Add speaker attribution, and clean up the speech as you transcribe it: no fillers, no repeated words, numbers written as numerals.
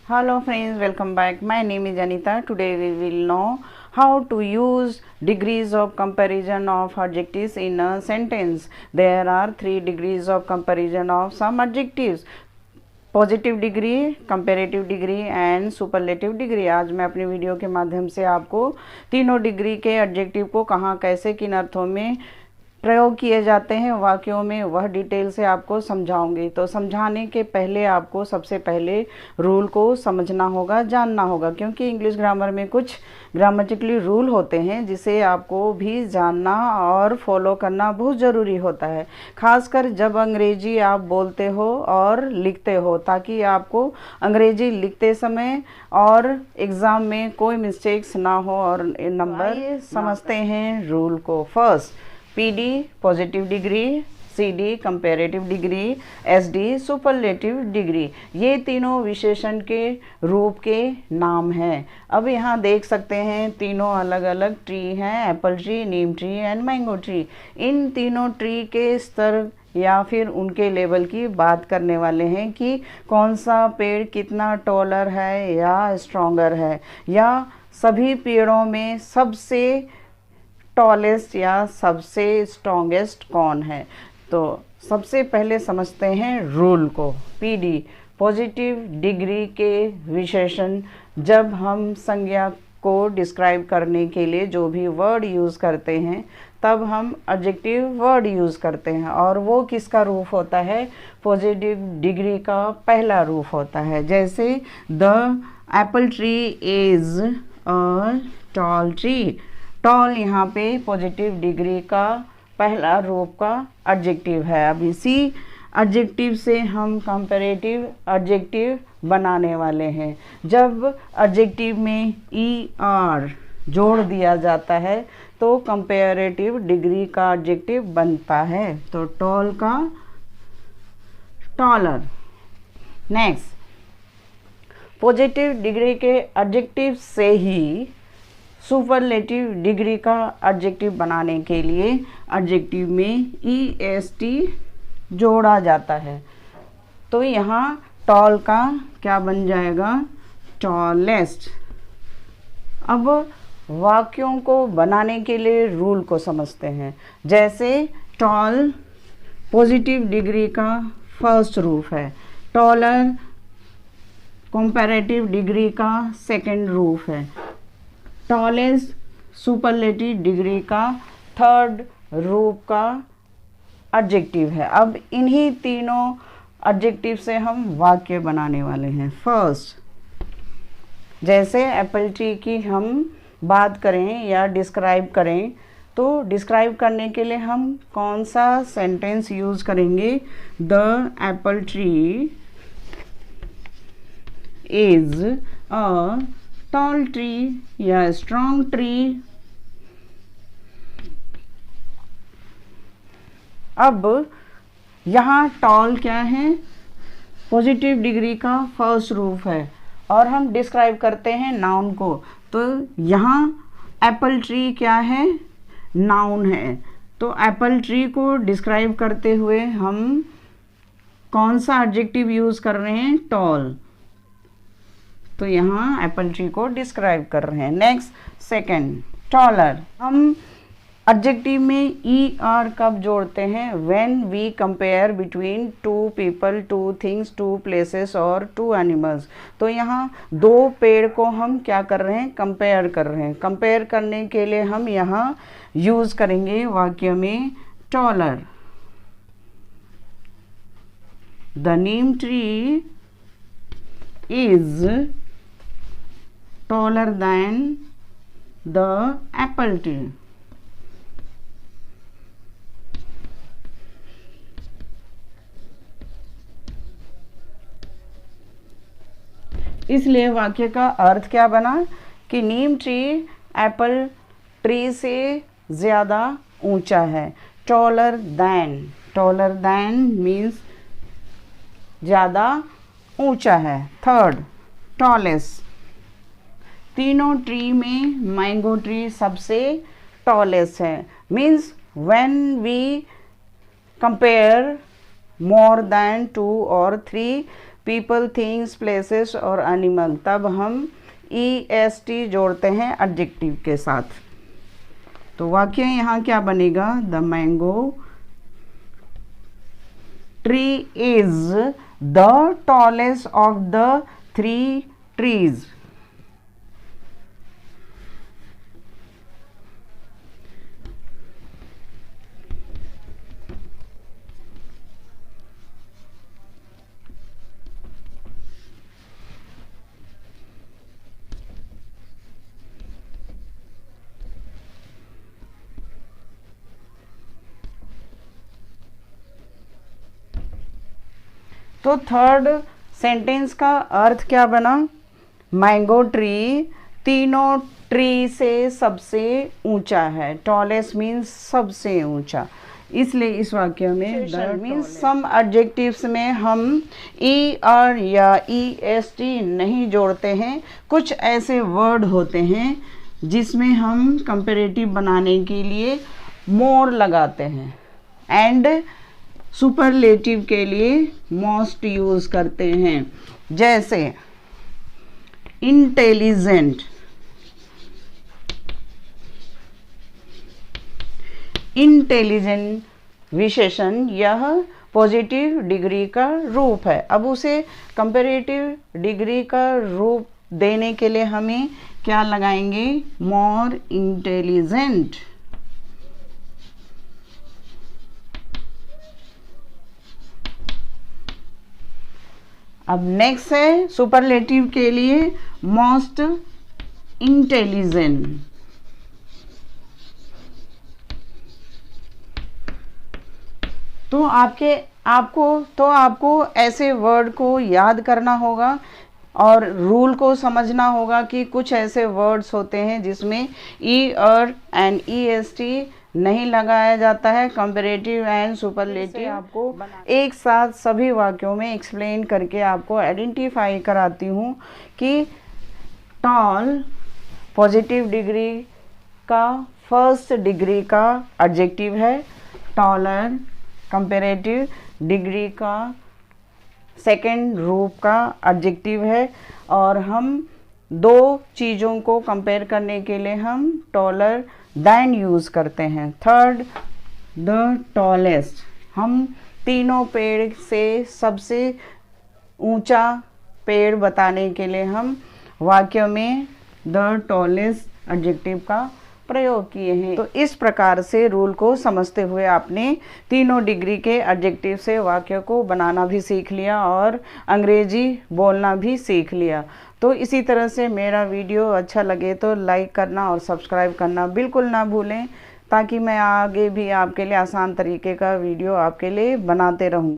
Speaker 1: Hello friends, welcome back. My name is Anita. Today we will know how to use degrees of comparison of adjectives in a sentence. There are 3 degrees of comparison of some adjectives. Positive degree, comparative degree and superlative degree. आज मैं अपनी video के माध्यम से आपको तीनों degree के adjective को कहाँ कैसे किन अर्थों में प्रयोग किए जाते हैं वाक्यों में, वह डिटेल से आपको समझाऊंगी। तो समझाने के पहले आपको सबसे पहले रूल को समझना होगा, जानना होगा, क्योंकि इंग्लिश ग्रामर में कुछ ग्रामेटिकली रूल होते हैं जिसे आपको भी जानना और फॉलो करना बहुत ज़रूरी होता है, खासकर जब अंग्रेजी आप बोलते हो और लिखते हो, ताकि आपको अंग्रेजी लिखते समय और एग्ज़ाम में कोई मिस्टेक्स ना हो और नंबर समझते हैं रूल को। First, PD positive degree, CD comparative degree, SD superlative degree, ये तीनों विशेषण के रूप के नाम हैं। अब यहाँ देख सकते हैं तीनों अलग अलग ट्री हैं, apple tree, neem tree and mango tree. इन तीनों ट्री के स्तर या फिर उनके लेवल की बात करने वाले हैं कि कौन सा पेड़ कितना टॉलर है या स्ट्रॉन्गर है, या सभी पेड़ों में सबसे टॉलेस्ट या सबसे स्ट्रॉन्गेस्ट कौन है। तो सबसे पहले समझते हैं रूल को। PD पॉजिटिव डिग्री के विशेषण, जब हम संज्ञा को डिस्क्राइब करने के लिए जो भी वर्ड यूज़ करते हैं तब हम एडजेक्टिव वर्ड यूज़ करते हैं, और वो किसका रूप होता है? पॉजिटिव डिग्री का पहला रूप होता है। जैसे the apple tree is a tall tree. Tall यहाँ पे पॉजिटिव डिग्री का पहला रूप का एडजेक्टिव है। अब इसी एडजेक्टिव से हम कंपैरेटिव एडजेक्टिव बनाने वाले हैं। जब एडजेक्टिव में ER जोड़ दिया जाता है तो कंपैरेटिव डिग्री का एडजेक्टिव बनता है। तो टॉल का टॉलर। नेक्स्ट, पॉजिटिव डिग्री के एडजेक्टिव से ही सुपरलेटिव डिग्री का एडजेक्टिव बनाने के लिए एडजेक्टिव में EST जोड़ा जाता है। तो यहाँ टॉल का क्या बन जाएगा? टॉलेस्ट। अब वाक्यों को बनाने के लिए रूल को समझते हैं। जैसे टॉल पॉजिटिव डिग्री का फर्स्ट रूप है, टॉलर कंपैरेटिव डिग्री का सेकंड रूप है, टॉलेस्ट सुपरलेटिव डिग्री का थर्ड रूप का एडजेक्टिव है। अब इन्हीं तीनों एडजेक्टिव से हम वाक्य बनाने वाले हैं। फर्स्ट, जैसे एप्पल ट्री की हम बात करें या डिस्क्राइब करें, तो डिस्क्राइब करने के लिए हम कौन सा सेंटेंस यूज़ करेंगे? The apple tree is a tall tree या स्ट्रॉन्ग ट्री। अब यहाँ टॉल क्या है? पॉजिटिव डिग्री का फर्स्ट रूप है और हम डिस्क्राइब करते हैं नाउन को। तो यहाँ एप्पल ट्री क्या है? नाउन है। तो एप्पल ट्री को डिस्क्राइब करते हुए हम कौन सा एडजेक्टिव यूज़ कर रहे हैं? टॉल। तो यहाँ एप्पल ट्री को डिस्क्राइब कर रहे हैं। Next, second, taller. हम एडजेक्टिव में ER कब जोड़ते हैं? When we compare between two people, two things, two places और टू एनिमल्स। तो यहाँ दो पेड़ को हम क्या कर रहे हैं? कंपेयर कर रहे हैं। कंपेयर करने के लिए हम यहाँ यूज़ करेंगे वाक्य में taller. The Neem tree is taller than the apple tree. इसलिए वाक्य का अर्थ क्या बना कि नीम ट्री एप्पल ट्री से ज़्यादा ऊंचा है। टॉलर दैन मीन्स ज़्यादा ऊंचा है। Third, tallest. तीनों ट्री में मैंगो ट्री सबसे टॉलेस्ट है। Means when we compare more than 2 or 3 people, things, places और एनिमल, तब हम EST जोड़ते हैं एडजेक्टिव के साथ। तो वाक्य यहाँ क्या बनेगा? The mango tree is the tallest of the 3 trees. तो थर्ड सेंटेंस का अर्थ क्या बना? मैंगो ट्री तीनों ट्री से सबसे ऊंचा है। टॉलेस्ट मीन्स सबसे ऊंचा, इसलिए इस वाक्य में मीन्स सम एडजेक्टिव्स में हम ER या EST नहीं जोड़ते हैं। कुछ ऐसे वर्ड होते हैं जिसमें हम कंपैरेटिव बनाने के लिए मोर लगाते हैं एंड सुपरलेटिव के लिए मोस्ट यूज करते हैं। जैसे इंटेलिजेंट, इंटेलिजेंट विशेषण यह पॉजिटिव डिग्री का रूप है। अब उसे कंपैरेटिव डिग्री का रूप देने के लिए हमें क्या लगाएंगे? More intelligent. अब नेक्स्ट है सुपरलेटिव के लिए मोस्ट इंटेलिजेंट। तो आपको ऐसे वर्ड को याद करना होगा और रूल को समझना होगा कि कुछ ऐसे वर्ड्स होते हैं जिसमें ER एंड EST नहीं लगाया जाता है। कंपैरेटिव एंड सुपरलेटिव आपको एक साथ सभी वाक्यों में एक्सप्लेन करके आपको आइडेंटिफाई कराती हूँ कि टॉल पॉजिटिव डिग्री का फर्स्ट डिग्री का एडजेक्टिव है, टॉलर कंपैरेटिव डिग्री का सेकंड रूप का एडजेक्टिव है, और हम दो चीज़ों को कंपेयर करने के लिए हम टॉलर दैन यूज़ करते हैं। थर्ड, द टॉलेस्ट, हम तीनों पेड़ से सबसे ऊंचा पेड़ बताने के लिए हम वाक्य में द टॉलेस्ट एडजेक्टिव का प्रयोग किए हैं। तो इस प्रकार से रूल को समझते हुए आपने तीनों डिग्री के एडजेक्टिव से वाक्य को बनाना भी सीख लिया और अंग्रेजी बोलना भी सीख लिया। तो इसी तरह से मेरा वीडियो अच्छा लगे तो लाइक करना और सब्सक्राइब करना बिल्कुल ना भूलें, ताकि मैं आगे भी आपके लिए आसान तरीके का वीडियो आपके लिए बनाते रहूं।